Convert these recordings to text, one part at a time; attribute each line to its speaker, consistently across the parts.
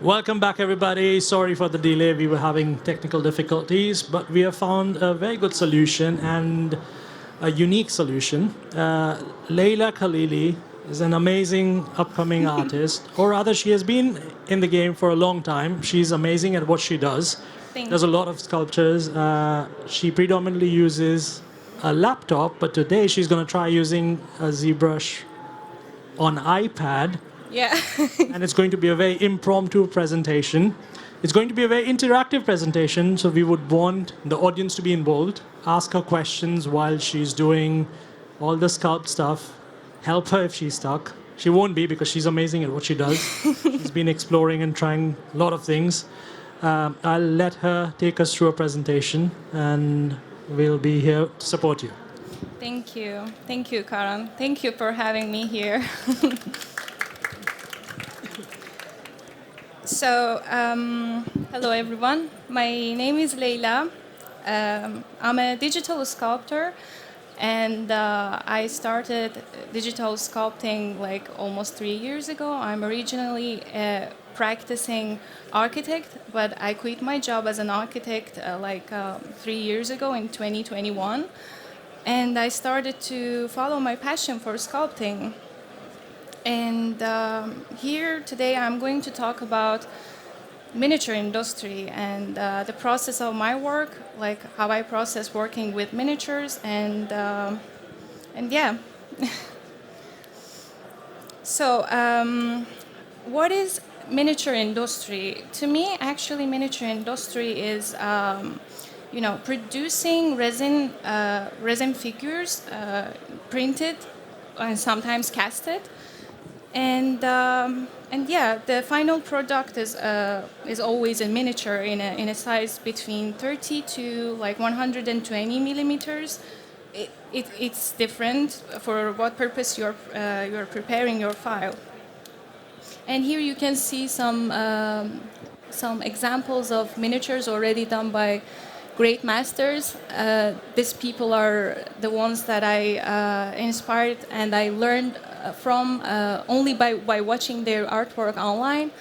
Speaker 1: Welcome back, everybody. Sorry for the delay. We were having technical difficulties, but we have found a very good solution and a unique solution. Leila Khalili is an amazing upcoming artist, or rather, she has been in the game for a long time. She's amazing at what she does.
Speaker 2: Thank
Speaker 1: There's a lot of sculptures. She predominantly uses a laptop, but today she's going to try using a ZBrush on iPad.
Speaker 2: Yeah.
Speaker 1: And it's going to be a very impromptu presentation. It's going to be a very interactive presentation, so we would want the audience to be involved, ask her questions while she's doing all the sculpt stuff, help her if she's stuck. She won't be because she's amazing at what she does. She's been exploring and trying a lot of things. I'll let her take us through a presentation, and we'll be here to support you.
Speaker 2: Thank you. Thank you, Karan. Thank you for having me here. So, hello everyone. My name is Leila. I'm a digital sculptor, and I started digital sculpting like almost 3 years ago. I'm originally a practicing architect, but I quit my job as an architect 3 years ago in 2021, and I started to follow my passion for sculpting. And here today I'm going to talk about miniature industry and the process of my work, like how I process working with miniatures, and yeah. So what is miniature industry? To me, actually, miniature industry is producing resin figures, printed and sometimes casted. And yeah, the final product is always a miniature in a size between 30 to like 120 millimeters. It's different for what purpose you're preparing your file. And here you can see some examples of miniatures already done by great masters. These people are the ones that I inspired and I learned from only by watching their artwork online.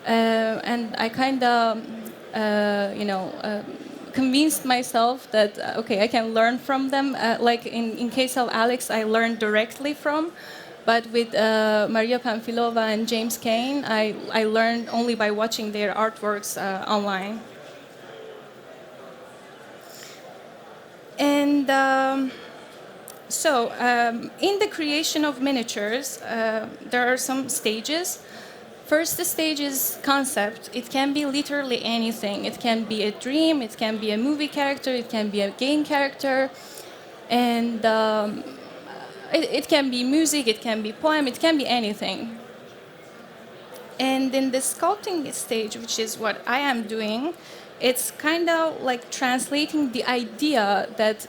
Speaker 2: And I kind of, convinced myself that, okay, I can learn from them. Like in case of Alex, I learned directly from. But with Maria Pamfilova and James Kane, I learned only by watching their artworks online. And in the creation of miniatures, there are some stages. First stage is concept. It can be literally anything. It can be a dream, it can be a movie character, it can be a game character, and it can be music, it can be poem, it can be anything. And in the sculpting stage, which is what I am doing, it's kind of like translating the idea that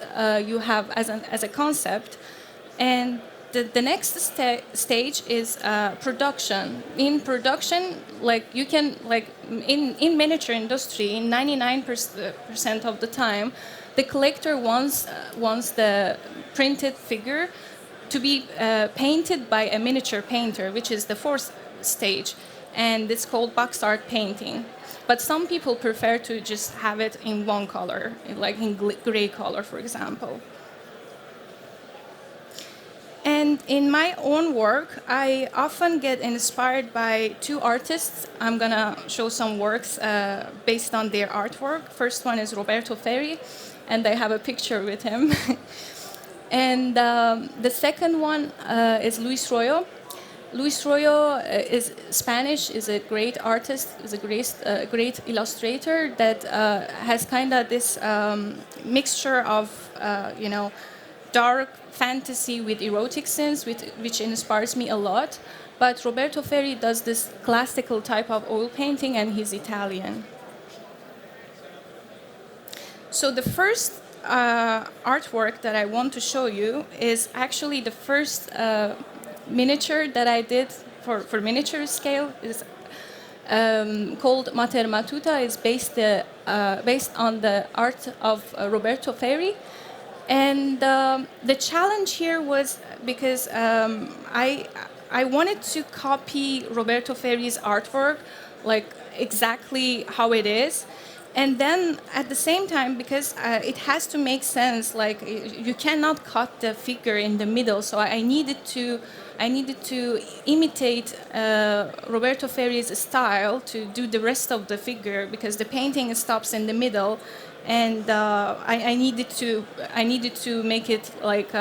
Speaker 2: you have as a concept. And the next stage is production. In production, like you can, like in miniature industry, in 99% of the time, the collector wants the printed figure to be painted by a miniature painter, which is the fourth stage. And it's called box art painting. But some people prefer to just have it in one color, like in gray color, for example. And in my own work, I often get inspired by two artists. I'm going to show some works based on their artwork. First one is Roberto Ferri, and I have a picture with him. And the second one is Luis Royo. Luis Royo is Spanish, is a great artist, is a great illustrator that has kind of this mixture of, dark fantasy with erotic scenes, which inspires me a lot. But Roberto Ferri does this classical type of oil painting, and he's Italian. So the first artwork that I want to show you is actually the first miniature that I did for miniature scale. Is called Matuta. Is based on the art of Roberto Ferri. And the challenge here was because I wanted to copy Roberto Ferri's artwork, like exactly how it is. And then at the same time, because it has to make sense, like you cannot cut the figure in the middle. So I needed to imitate Roberto Ferri's style to do the rest of the figure, because the painting stops in the middle, and I needed to make it like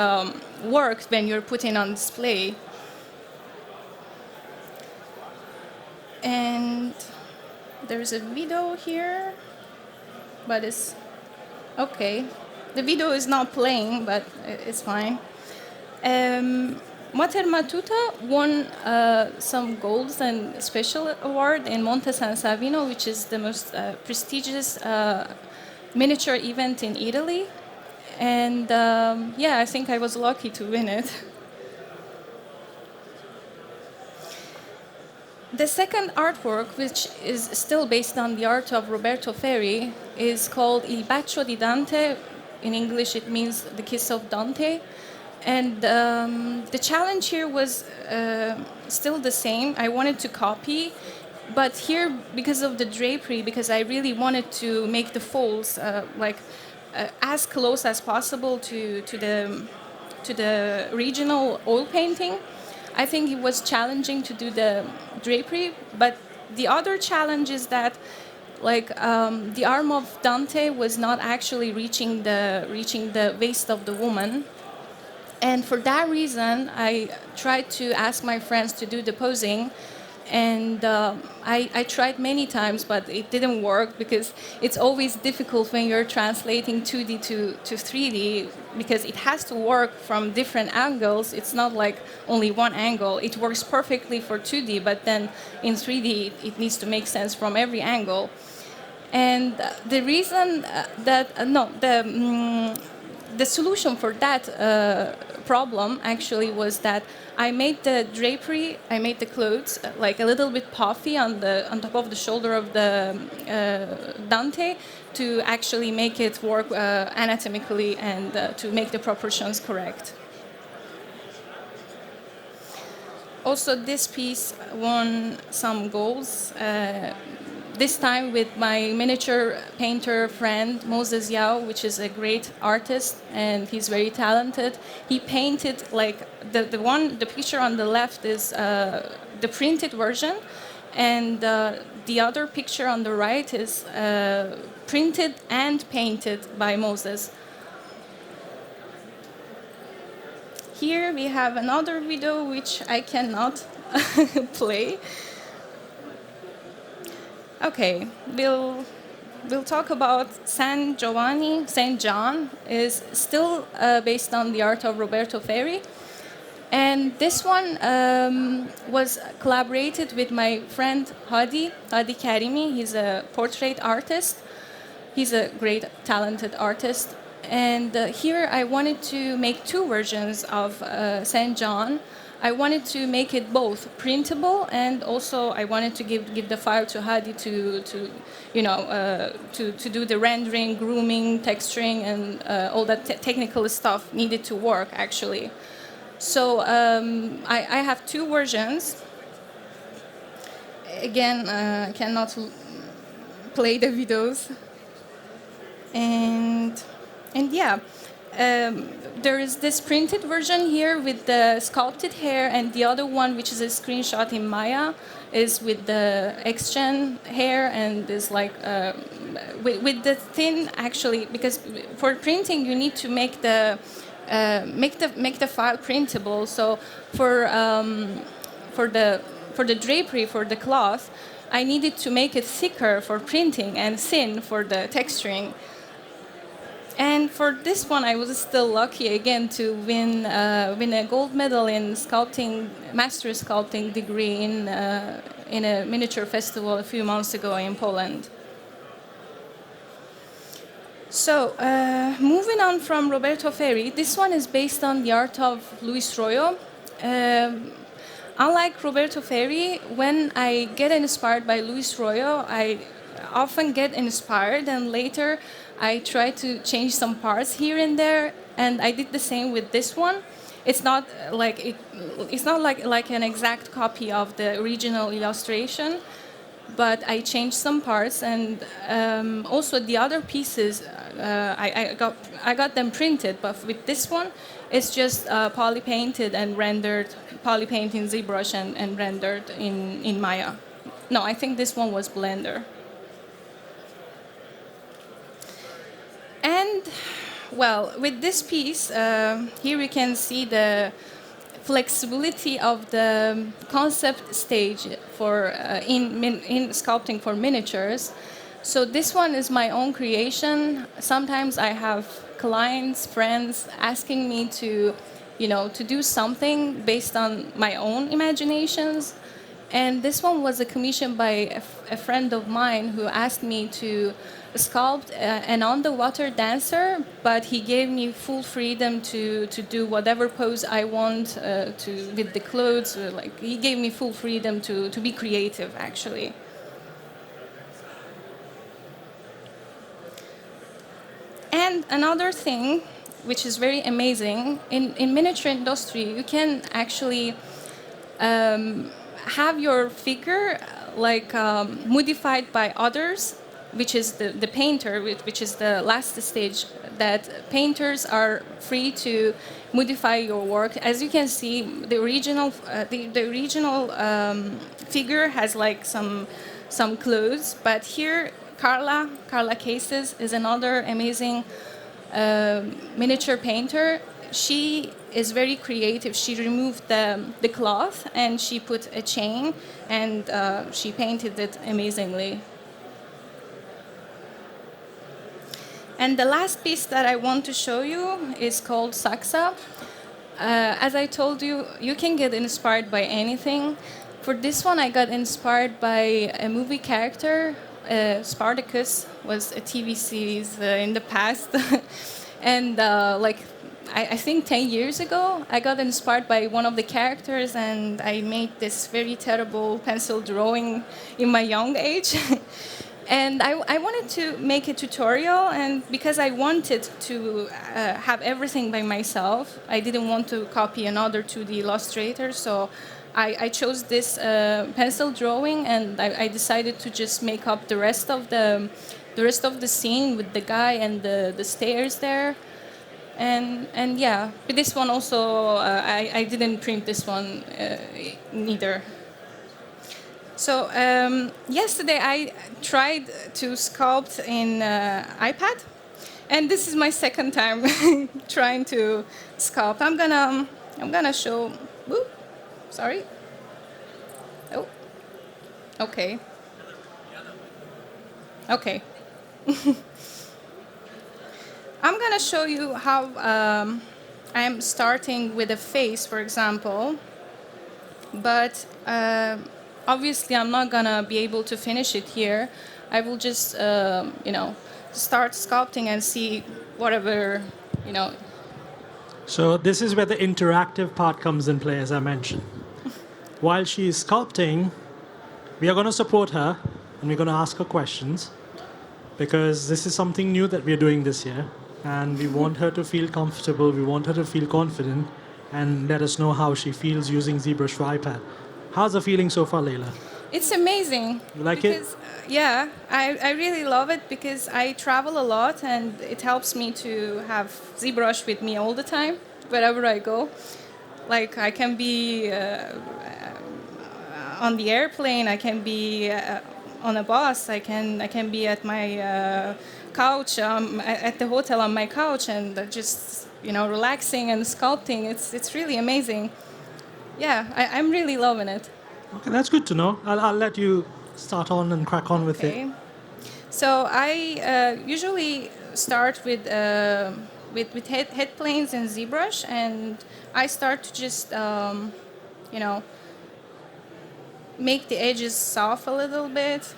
Speaker 2: work when you're putting on display. And there's a video here, but it's okay. The video is not playing, but it's fine. Mater Matuta won some golds and special award in Monte San Savino, which is the most prestigious miniature event in Italy. And yeah, I think I was lucky to win it. The second artwork, which is still based on the art of Roberto Ferri, is called Il bacio di Dante. In English, it means the kiss of Dante. And the challenge here was still the same. I wanted to copy, but here, because of the drapery, because I really wanted to make the folds as close as possible to the original oil painting, I think it was challenging to do the drapery. But the other challenge is that, like, the arm of Dante was not actually reaching the waist of the woman. And for that reason, I tried to ask my friends to do the posing. And I tried many times, but it didn't work, because it's always difficult when you're translating 2D to 3D, because it has to work from different angles. It's not like only one angle. It works perfectly for 2D, but then in 3D, it needs to make sense from every angle. And the reason the solution for that problem actually was that I made the drapery, I made the clothes like a little bit puffy on top of the shoulder of the Dante, to actually make it work anatomically and to make the proportions correct. Also, this piece won some golds. This time with my miniature painter friend Moses Yao, which is a great artist and he's very talented. He painted, like, the picture on the left is the printed version, and the other picture on the right is printed and painted by Moses. Here we have another video which I cannot play. Okay, we'll talk about Saint John is still based on the art of Roberto Ferri. And this one was collaborated with my friend Hadi Karimi. He's a portrait artist. He's a great, talented artist. And here I wanted to make two versions of Saint John. I wanted to make it both printable, and also I wanted to give the file to Hadi to do the rendering, grooming, texturing, and all that technical stuff needed to work actually. So I have two versions. Again, I cannot play the videos, and yeah. There is this printed version here with the sculpted hair, and the other one, which is a screenshot in Maya, is with the X-Gen hair, and is like with the thin, actually, because for printing you need to make the file printable. So for the drapery, for the cloth, I needed to make it thicker for printing and thin for the texturing. And for this one, I was still lucky again to win a gold medal in sculpting, master sculpting degree in a miniature festival a few months ago in Poland. So moving on from Roberto Ferri, this one is based on the art of Luis Royo. Unlike Roberto Ferri, when I get inspired by Luis Royo, I often get inspired, and later I try to change some parts here and there, and I did the same with this one. It's not like an exact copy of the original illustration, but I changed some parts, and also the other pieces I got them printed. But with this one, it's just poly painted and rendered, poly paint in ZBrush and rendered in Maya. No, I think this one was Blender. And well, with this piece, here we can see the flexibility of the concept stage for in sculpting for miniatures. So this one is my own creation. Sometimes I have clients, friends asking me to, to do something based on my own imaginations. And this one was a commission by a friend of mine who asked me to sculpt an underwater dancer, but he gave me full freedom to do whatever pose I want with the clothes. Like, he gave me full freedom to be creative, actually. And another thing, which is very amazing, in miniature industry, you can actually have your figure modified by others, which is the painter, which is the last stage, that painters are free to modify your work. As you can see, the original figure has like some clothes, but here Carla Cases is another amazing miniature painter. She is very creative. She removed the cloth and she put a chain, and she painted it amazingly. And the last piece that I want to show you is called Saksa. As I told you, you can get inspired by anything. For this one, I got inspired by a movie character. Spartacus was a TV series in the past. And I think 10 years ago, I got inspired by one of the characters, and I made this very terrible pencil drawing in my young age. And I wanted to make a tutorial, and because I wanted to have everything by myself, I didn't want to copy another 2D illustrator, so I chose this pencil drawing, and I decided to just make up the rest of the scene with the guy and the stairs there. And yeah, but this one also, I didn't print this one neither. So yesterday I tried to sculpt in iPad, and this is my second time trying to sculpt. I'm gonna show. Whoop, sorry. Oh, okay. Okay. I'm gonna show you how I'm starting with a face, for example, but. Obviously, I'm not gonna be able to finish it here. I will just, start sculpting and see whatever,
Speaker 1: So this is where the interactive part comes in play, as I mentioned. While she's sculpting, we are going to support her, and we're going to ask her questions, because this is something new that we're doing this year, and we want her to feel comfortable, we want her to feel confident, and let us know how she feels using ZBrush for iPad. How's the feeling so far, Leila?
Speaker 2: It's amazing.
Speaker 1: You like
Speaker 2: because,
Speaker 1: it?
Speaker 2: Yeah, I really love it because I travel a lot, and it helps me to have ZBrush with me all the time, wherever I go. Like, I can be on the airplane, I can be on a bus, I can be at my couch, at the hotel on my couch, and just relaxing and sculpting. It's really amazing. Yeah, I'm really loving it.
Speaker 1: Okay, that's good to know. I'll let you start on and crack on with it.
Speaker 2: So I usually start with head planes and ZBrush, and I start to just make the edges soft a little bit,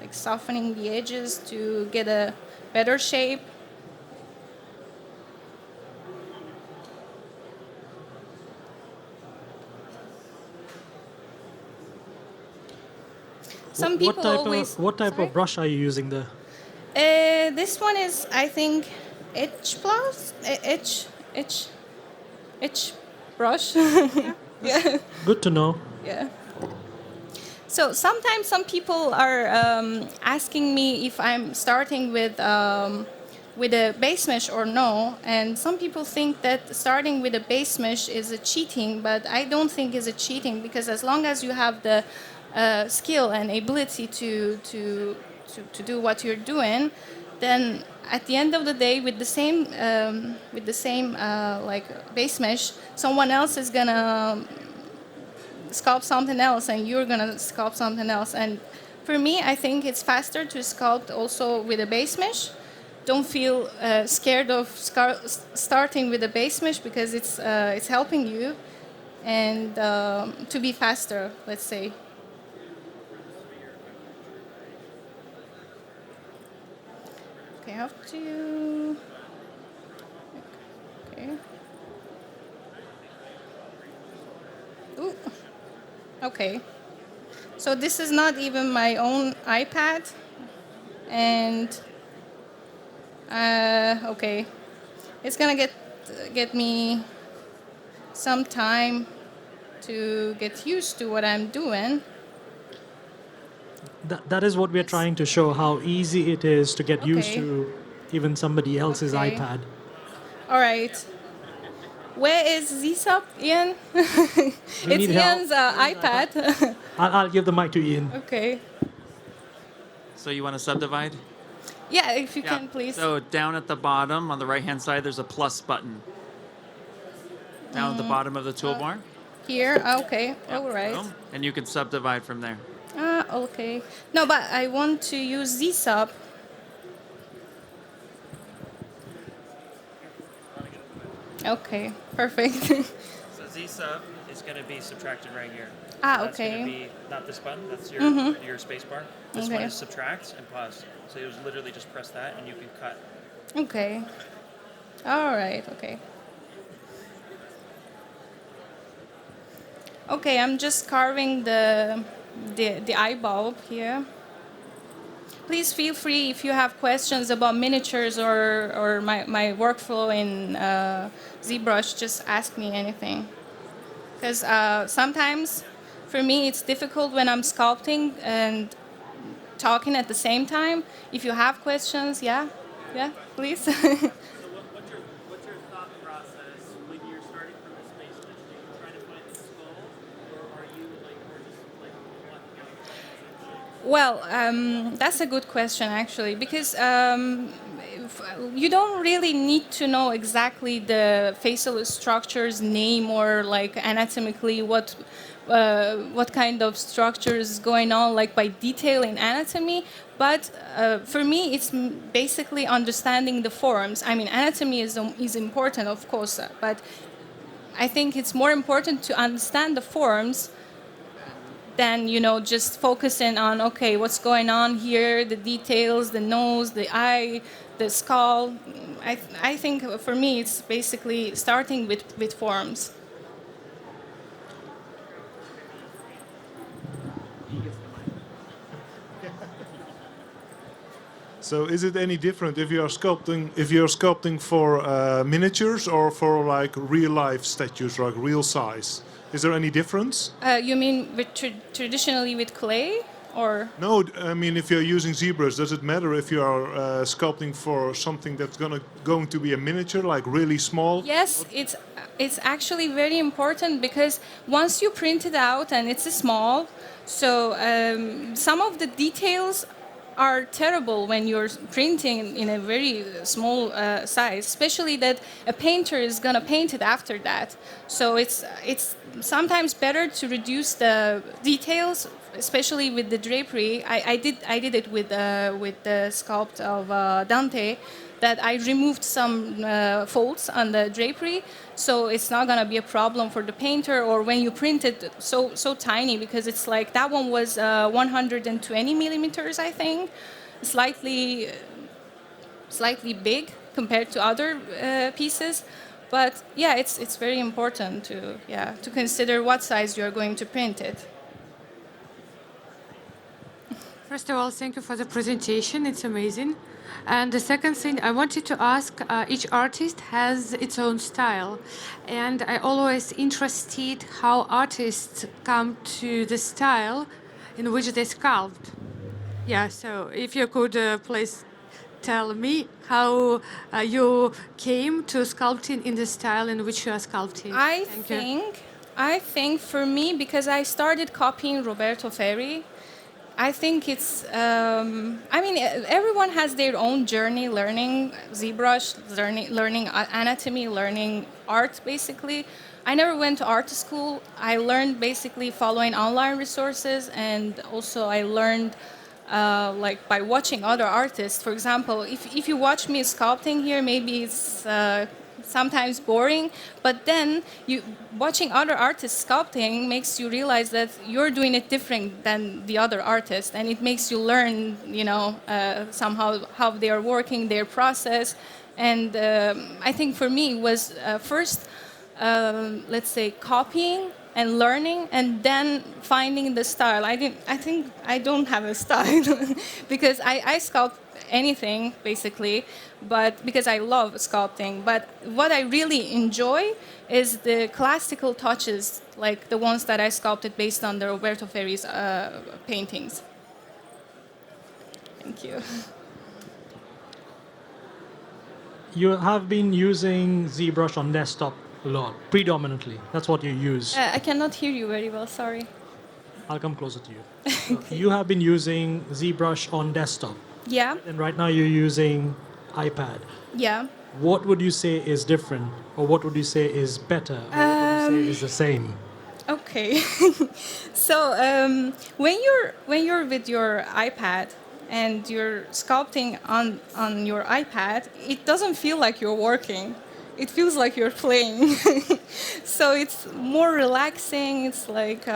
Speaker 2: like softening the edges to get a better shape. Some people
Speaker 1: what type of brush are you using there?
Speaker 2: This one is, I think, Etch brush. Yeah.
Speaker 1: Good to know.
Speaker 2: Yeah. So sometimes some people are asking me if I'm starting with a base mesh or no, and some people think that starting with a base mesh is a cheating, but I don't think it's a cheating, because as long as you have the skill and ability to do what you're doing, then at the end of the day, with the same like base mesh, someone else is gonna sculpt something else, and you're gonna sculpt something else. And for me, I think it's faster to sculpt also with a base mesh. Don't feel scared of starting with a base mesh, because it's helping you and to be faster, let's say. Okay, how do you? Okay. Ooh. Okay. So this is not even my own iPad, and okay, it's gonna get me some time to get used to what I'm doing.
Speaker 1: That is what we're trying to show, how easy it is to get used
Speaker 2: Okay.
Speaker 1: to even somebody else's
Speaker 2: Okay.
Speaker 1: iPad.
Speaker 2: All right. Where is Zisop, Ian? It's
Speaker 1: need help.
Speaker 2: Ian's iPad.
Speaker 1: I'll give the mic to Ian.
Speaker 2: Okay.
Speaker 3: So you want to subdivide?
Speaker 2: Yeah, if you can, please.
Speaker 3: So down at the bottom on the right-hand side, there's a plus button. Down at the bottom of the toolbar.
Speaker 2: Here, okay, all right.
Speaker 3: Boom. And you can subdivide from there.
Speaker 2: Okay. No, but I want to use ZSub. Okay, perfect.
Speaker 3: So Z sub is going to be subtracted right here.
Speaker 2: That's
Speaker 3: That's going
Speaker 2: okay.
Speaker 3: to be not this button. That's your space bar. This one
Speaker 2: Okay.
Speaker 3: is subtract and pause. So you literally just press that and you can cut.
Speaker 2: Okay. All right, okay. Okay, I'm just carving the eye bulb here. Please feel free if you have questions about miniatures or my workflow in ZBrush, just ask me anything. Because sometimes, for me, it's difficult when I'm sculpting and talking at the same time. If you have questions, yeah, please.
Speaker 4: What's your thought process when you're starting from the space station? Are you trying to find the skull, or are you just blocking out?
Speaker 2: Well, that's a good question, actually, because you don't really need to know exactly the facial structure's name or like anatomically what kind of structure is going on, like by detail in anatomy. But for me, it's basically understanding the forms. I mean, anatomy is important, of course, but I think it's more important to understand the forms than, just focusing on, okay, what's going on here, the details, the nose, the eye, the skull. I think for me, it's basically starting with forms.
Speaker 5: So is it any different if you're sculpting for miniatures or for like real life statues, like real size? Is there any difference?
Speaker 2: You mean with traditionally with clay, or?
Speaker 5: No, I mean if you're using ZBrush, does it matter if you are sculpting for something that's going to be a miniature, like really small?
Speaker 2: Yes, it's actually very important, because once you print it out and it's small, so some of the details are terrible when you're printing in a very small size, especially that a painter is gonna paint it after that. So it's sometimes better to reduce the details, especially with the drapery. I did it with the sculpt of Dante, that I removed some folds on the drapery, so it's not gonna be a problem for the painter. Or when you print it so tiny, because it's like that one was 120 millimeters, I think, slightly big compared to other pieces. But yeah, it's very important to consider what size you are going to print it.
Speaker 6: First of all, thank you for the presentation. It's amazing. And the second thing I wanted to ask, each artist has its own style. And I always interested how artists come to the style. in which they sculpt. Yeah, so if you could please tell me how you came to sculpting in the style in which you are sculpting. Thank you.
Speaker 2: I think for me, because I started copying Roberto Ferri, I think it's, I mean, everyone has their own journey learning ZBrush, learning anatomy, learning art, basically. I never went to art school. I learned basically following online resources, and also I learned like by watching other artists. For example, if you watch me sculpting here, maybe it's sometimes boring, but then watching other artists sculpting makes you realize that you're doing it different than the other artist, and it makes you learn, you know, somehow how they are working, their process. And I think for me it was first, let's say, copying and learning, and then finding the style. I think I don't have a style because I sculpt anything basically, but because I love sculpting. But what I really enjoy is the classical touches, like the ones that I sculpted based on the Roberto Ferri's paintings. Thank you.
Speaker 1: You have been using ZBrush on desktop a lot, predominantly. That's what you use.
Speaker 2: I cannot hear you very well, sorry.
Speaker 1: I'll come closer to you. You have been using ZBrush on desktop,
Speaker 2: Yeah,
Speaker 1: and right now you're using iPad.
Speaker 2: yeah.
Speaker 1: What would you say is different, or what would you say is better, or what would you say is the same?
Speaker 2: Okay. So when you're with your iPad and you're sculpting on your iPad, it doesn't feel like you're working. It feels like you're playing. So it's more relaxing. It's like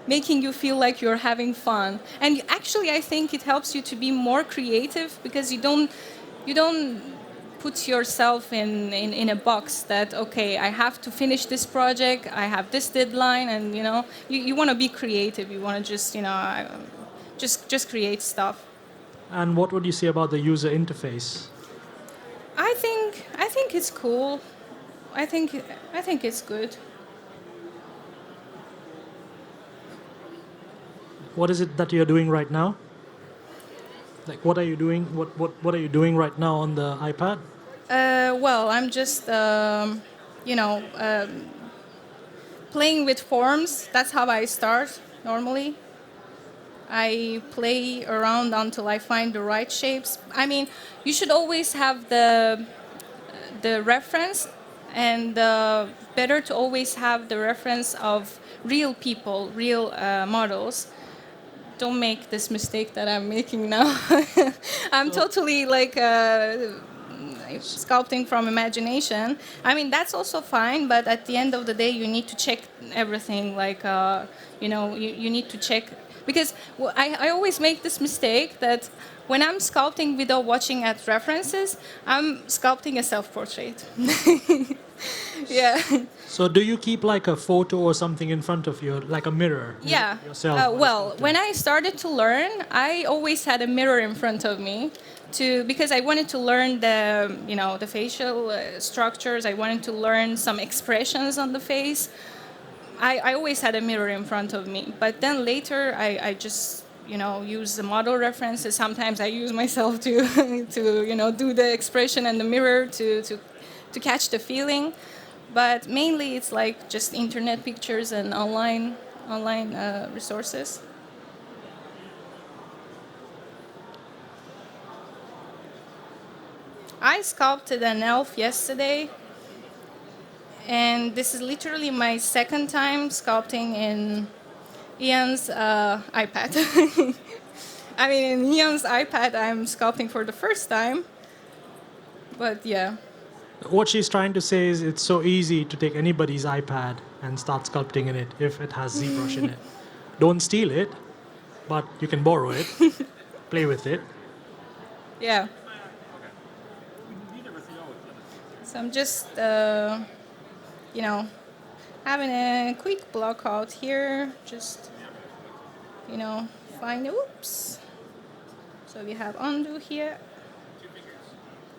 Speaker 2: making you feel like you're having fun. And actually, I think it helps you to be more creative because you don't put yourself in a box that, okay, I have to finish this project, I have this deadline, and you want to be creative. You want to just create stuff.
Speaker 1: And what would you say about the user interface?
Speaker 2: I think it's cool. I think it's good.
Speaker 1: What is it that you're doing right now? Like, what are you doing? What are you doing right now on the iPad?
Speaker 2: Well, I'm just playing with forms. That's how I start normally. I play around until I find the right shapes. I mean, you should always have the reference, and better to always have the reference of real people, real models. Don't make this mistake that I'm making now. I'm totally like sculpting from imagination. I mean, that's also fine, but at the end of the day, you need to check everything. Like, you need to check. Because I always make this mistake that when I'm sculpting without watching at references, I'm sculpting a self-portrait. Yeah.
Speaker 1: So do you keep like a photo or something in front of you, like a mirror?
Speaker 2: Yeah.
Speaker 1: Yourself.
Speaker 2: Well, when I started to learn, I always had a mirror in front of me, because I wanted to learn the facial structures. I wanted to learn some expressions on the face. I always had a mirror in front of me, but then later I just use the model references. Sometimes I use myself to do the expression and the mirror to catch the feeling. But mainly it's like just internet pictures and online resources. I sculpted an elf yesterday, and this is literally my second time sculpting in Ian's iPad. I mean, in Ian's iPad, I'm sculpting for the first time. But yeah.
Speaker 1: What she's trying to say is it's so easy to take anybody's iPad and start sculpting in it if it has ZBrush in it. Don't steal it, but you can borrow it, play with it.
Speaker 2: Yeah. So I'm just, having a quick block out here. Just, find, oops. So we have undo here.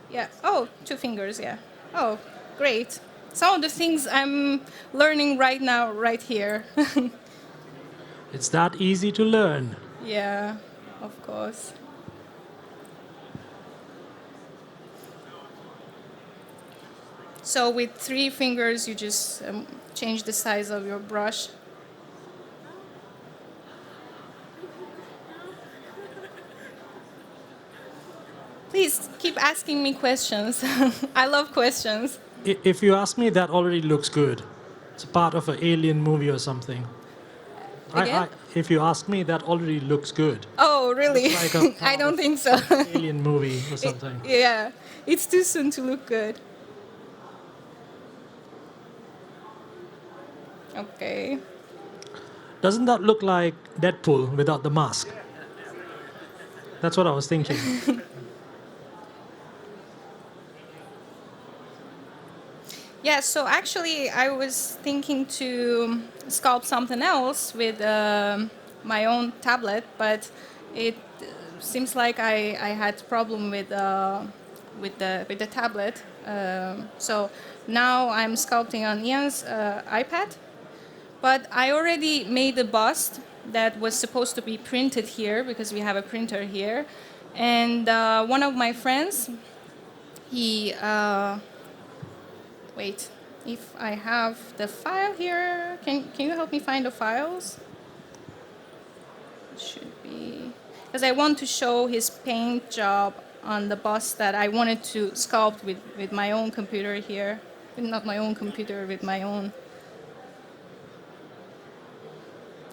Speaker 2: Yeah. Oh, 2 fingers. Yeah. Oh, great. Some of the things I'm learning right now, right here.
Speaker 1: It's that easy to learn.
Speaker 2: Yeah, of course. So with 3 fingers, you just change the size of your brush. Please keep asking me questions. I love questions.
Speaker 1: If you ask me, that already looks good. It's part of an alien movie or something.
Speaker 2: Again?
Speaker 1: If you ask me, that already looks good.
Speaker 2: Oh, really?
Speaker 1: It's like a
Speaker 2: I don't think so.
Speaker 1: alien movie or something.
Speaker 2: Yeah, it's too soon to look good. Okay.
Speaker 1: Doesn't that look like Deadpool without the mask? That's what I was thinking.
Speaker 2: Yeah, so actually I was thinking to sculpt something else with my own tablet, but it seems like I had problem with the tablet. So now I'm sculpting on Ian's iPad, but I already made a bust that was supposed to be printed here because we have a printer here, and one of my friends, he. Wait, if I have the file here, can you help me find the files? It should be, because I want to show his paint job on the bust that I wanted to sculpt with my own computer here. Not my own computer, with my own.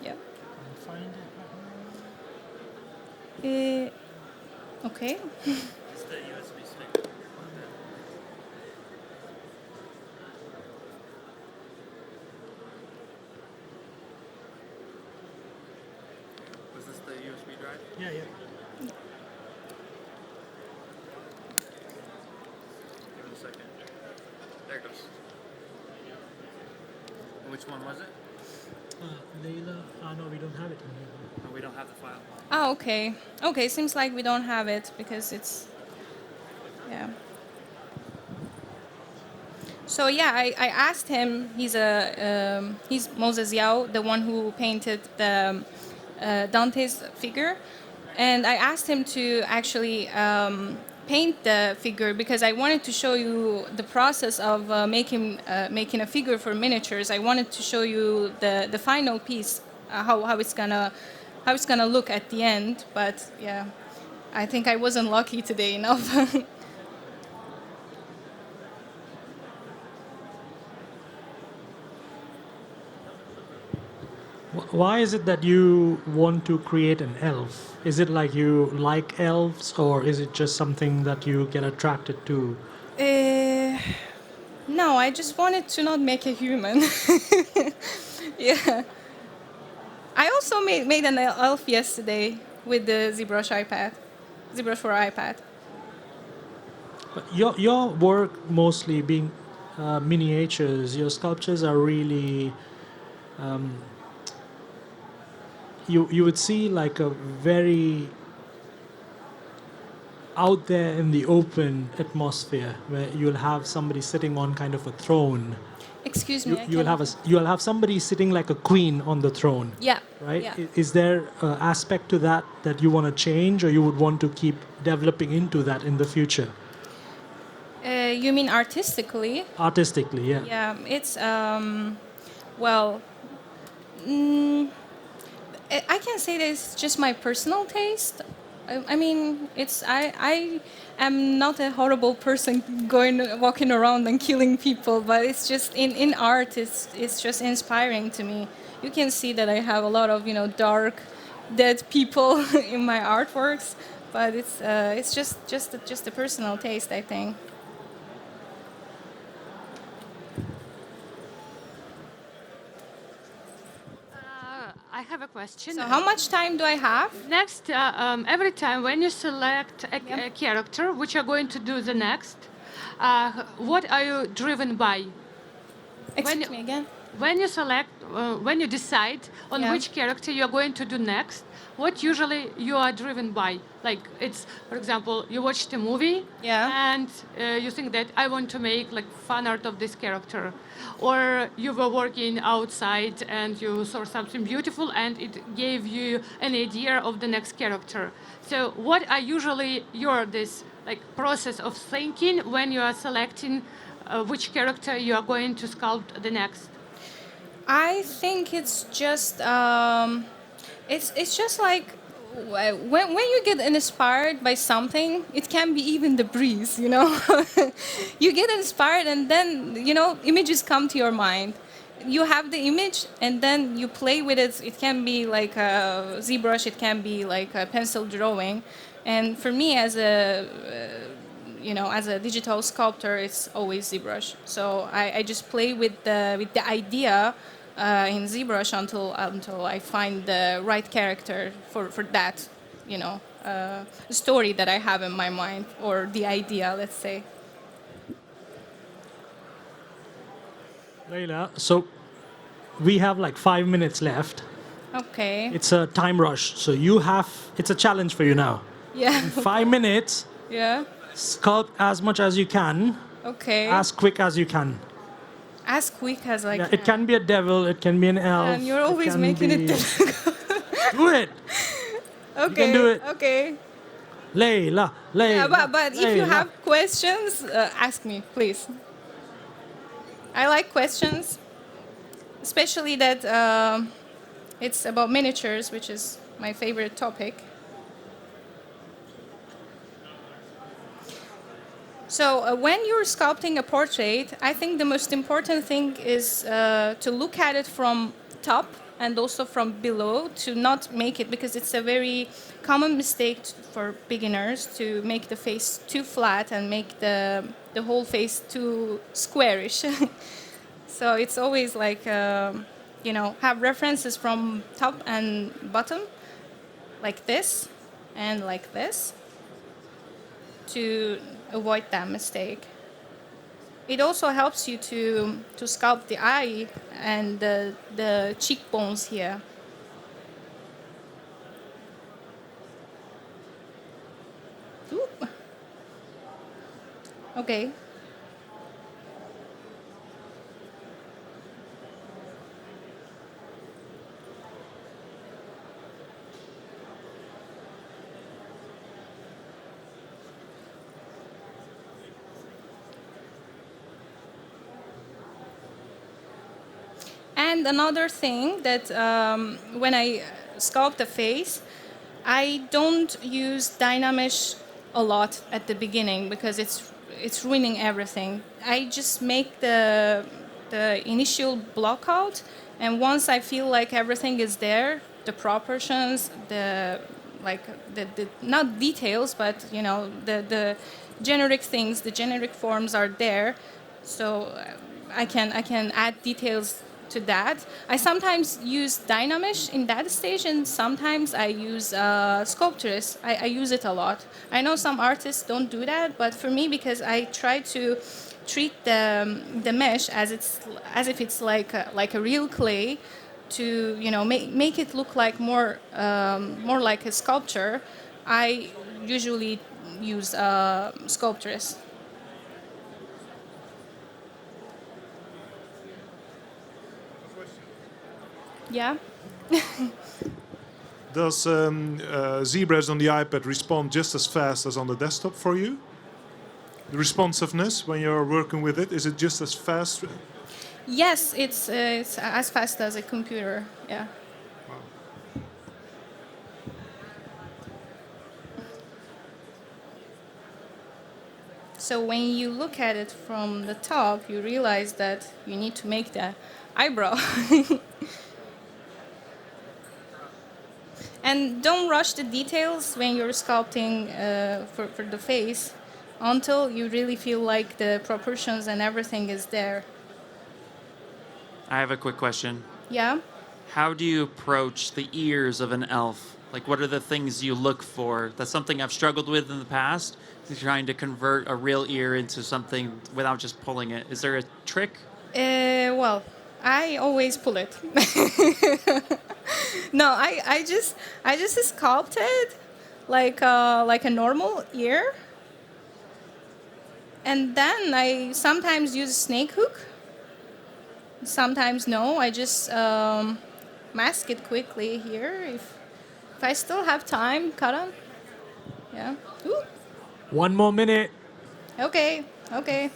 Speaker 2: Yeah. Okay.
Speaker 4: It's the USB stick.
Speaker 3: Was this the USB drive?
Speaker 1: Yeah, yeah.
Speaker 3: Give it a second. There it goes. Which one was it?
Speaker 1: Leila, no, we don't have it in here.
Speaker 3: No, we don't have the file.
Speaker 2: Oh, okay. Okay, seems like we don't have it because it's, yeah. So yeah, I asked him. He's Moses Yao, the one who painted the Dante's figure, and I asked him to actually paint the figure because I wanted to show you the process of making a figure for miniatures. I wanted to show you the final piece, how it's gonna look at the end. But yeah, I think I wasn't lucky today enough.
Speaker 1: Why is it that you want to create an elf? Is it like you like elves, or is it just something that you get attracted to?
Speaker 2: No, I just wanted to not make a human. Yeah. I also made an elf yesterday with the ZBrush for iPad.
Speaker 1: But your work mostly being miniatures, your sculptures are really. You would see like a very out there in the open atmosphere where you'll have somebody sitting on kind of a throne.
Speaker 2: Excuse me.
Speaker 1: You'll have somebody sitting like a queen on the throne.
Speaker 2: Yeah.
Speaker 1: Right?
Speaker 2: Yeah.
Speaker 1: Is there an aspect to that you want to change, or you would want to keep developing into that in the future?
Speaker 2: You mean artistically?
Speaker 1: Artistically, yeah.
Speaker 2: Yeah. It's well. I can say that it's just my personal taste. I mean, I am not a horrible person walking around and killing people, but it's just in art, it's just inspiring to me. You can see that I have a lot of dark, dead people in my artworks, but it's just a personal taste, I think.
Speaker 6: I have a question.
Speaker 2: So how much time do I have?
Speaker 6: Next, every time when you select a character, which you're going to do the next, what are you driven by?
Speaker 2: Excuse me again.
Speaker 6: when you select, when you decide on
Speaker 2: Yeah.
Speaker 6: which character you are going to do next, what usually you are driven by? Like it's, for example, you watched a movie and you think that I want to make like fan art of this character, or you were working outside and you saw something beautiful and it gave you an idea of the next character. So what are usually your this like process of thinking when you are selecting which character you are going to sculpt the next?
Speaker 2: I think it's just it's just like when you get inspired by something, it can be even the breeze, you know. You get inspired, and then images come to your mind. You have the image, and then you play with it. It can be like a ZBrush, it can be like a pencil drawing, and for me, as a as a digital sculptor, it's always ZBrush. So I just play with the idea in ZBrush until I find the right character for that, story that I have in my mind, or the idea, let's say.
Speaker 1: Leila, so we have like 5 minutes left.
Speaker 2: Okay.
Speaker 1: It's a time rush, so it's a challenge for you now.
Speaker 2: Yeah.
Speaker 1: 5 minutes,
Speaker 2: Yeah.
Speaker 1: sculpt as much as you can,
Speaker 2: Okay.
Speaker 1: as quick as you can.
Speaker 2: As quick as I
Speaker 1: Yeah,
Speaker 2: can.
Speaker 1: it can be a devil, it can be an elf.
Speaker 2: And you're always
Speaker 1: can
Speaker 2: making it
Speaker 1: be-
Speaker 2: difficult.
Speaker 1: Do it!
Speaker 2: Okay.
Speaker 1: do it.
Speaker 2: Okay.
Speaker 1: Leila, Leila.
Speaker 2: Yeah, but if you
Speaker 1: Leila.
Speaker 2: have questions, ask me, please. I like questions, especially that it's about miniatures, which is my favorite topic. So when you're sculpting a portrait, I think the most important thing is to look at it from top and also from below, to not make it, because it's a very common mistake for beginners to make the face too flat and make the whole face too squarish. So it's always like, have references from top and bottom, like this and like this, to avoid that mistake. It also helps you to sculpt the eye and the cheekbones here. Ooh. Okay. And another thing that when I sculpt a face, I don't use Dynamesh a lot at the beginning, because it's ruining everything. I just make the initial block out, and once I feel like everything is there, the proportions, the not details, but the generic things, the generic forms are there, so I can add details to that. I sometimes use Dynamesh in that stage, and sometimes I use Sculptress. I use it a lot. I know some artists don't do that, but for me, because I try to treat the mesh as if it's like a real clay, to make it look like more like a sculpture, I usually use Sculptress. Yeah.
Speaker 5: Does ZBrush on the iPad respond just as fast as on the desktop for you? The responsiveness when you're working with it, is it just as fast?
Speaker 2: Yes, it's as fast as a computer. Yeah. So when you look at it from the top, you realize that you need to make the eyebrow. And don't rush the details when you're sculpting for the face, until you really feel like the proportions and everything is there.
Speaker 3: I have a quick question.
Speaker 2: Yeah?
Speaker 3: How do you approach the ears of an elf? Like, what are the things you look for? That's something I've struggled with in the past, is trying to convert a real ear into something without just pulling it. Is there a trick?
Speaker 2: Well, I always pull it. No, I just sculpted like a normal ear, and then I sometimes use a snake hook. Sometimes no. I just mask it quickly here if I still have time. Cut on. Yeah. Ooh.
Speaker 1: 1 more minute.
Speaker 2: Okay. Okay.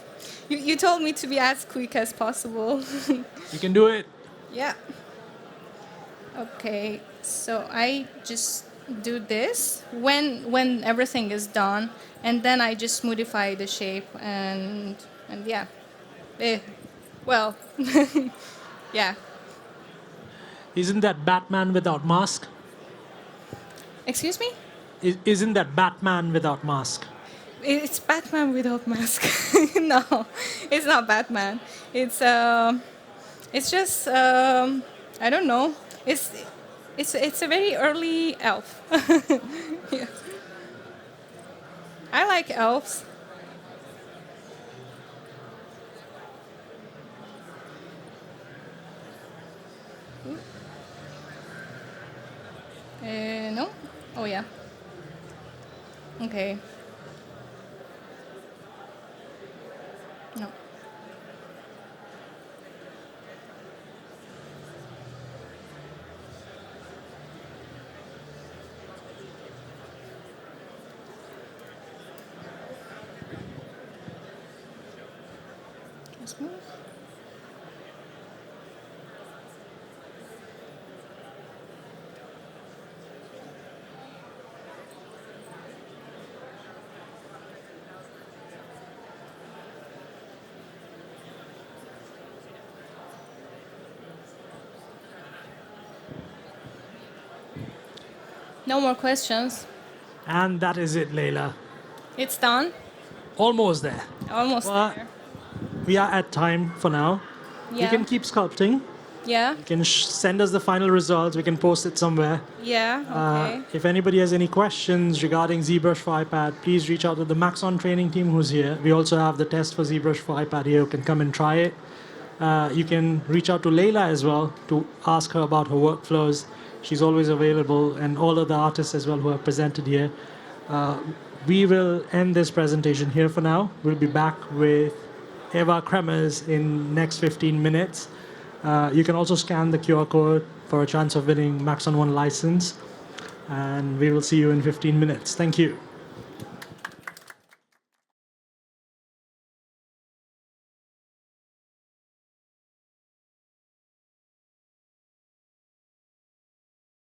Speaker 2: You told me to be as quick as possible.
Speaker 1: You can do it.
Speaker 2: Yeah. Okay, so I just do this when everything is done, and then I just modify the shape and yeah. Well, yeah.
Speaker 1: Isn't that Batman without mask?
Speaker 2: Excuse me?
Speaker 1: Isn't that Batman without mask?
Speaker 2: It's Batman without mask. No, it's not Batman. It's just I don't know. It's a very early elf. Yeah. I like elves. No? Oh yeah. Okay. No. Just move. No more questions.
Speaker 1: And that is it, Leila.
Speaker 2: It's done.
Speaker 1: Almost there.
Speaker 2: Almost
Speaker 1: Well,
Speaker 2: there.
Speaker 1: We are at time for now. You
Speaker 2: Yeah.
Speaker 1: can keep sculpting.
Speaker 2: Yeah.
Speaker 1: You can send us the final results. We can post it somewhere.
Speaker 2: Yeah. Okay.
Speaker 1: If anybody has any questions regarding ZBrush for iPad, please reach out to the Maxon training team who's here. We also have the test for ZBrush for iPad here. You can come and try it. You can reach out to Leila as well to ask her about her workflows. She's always available, and all of the artists as well who have presented here. We will end this presentation here for now. We'll be back with Eva Kremers in next 15 minutes. You can also scan the QR code for a chance of winning Maxon 1 license. And we will see you in 15 minutes. Thank you.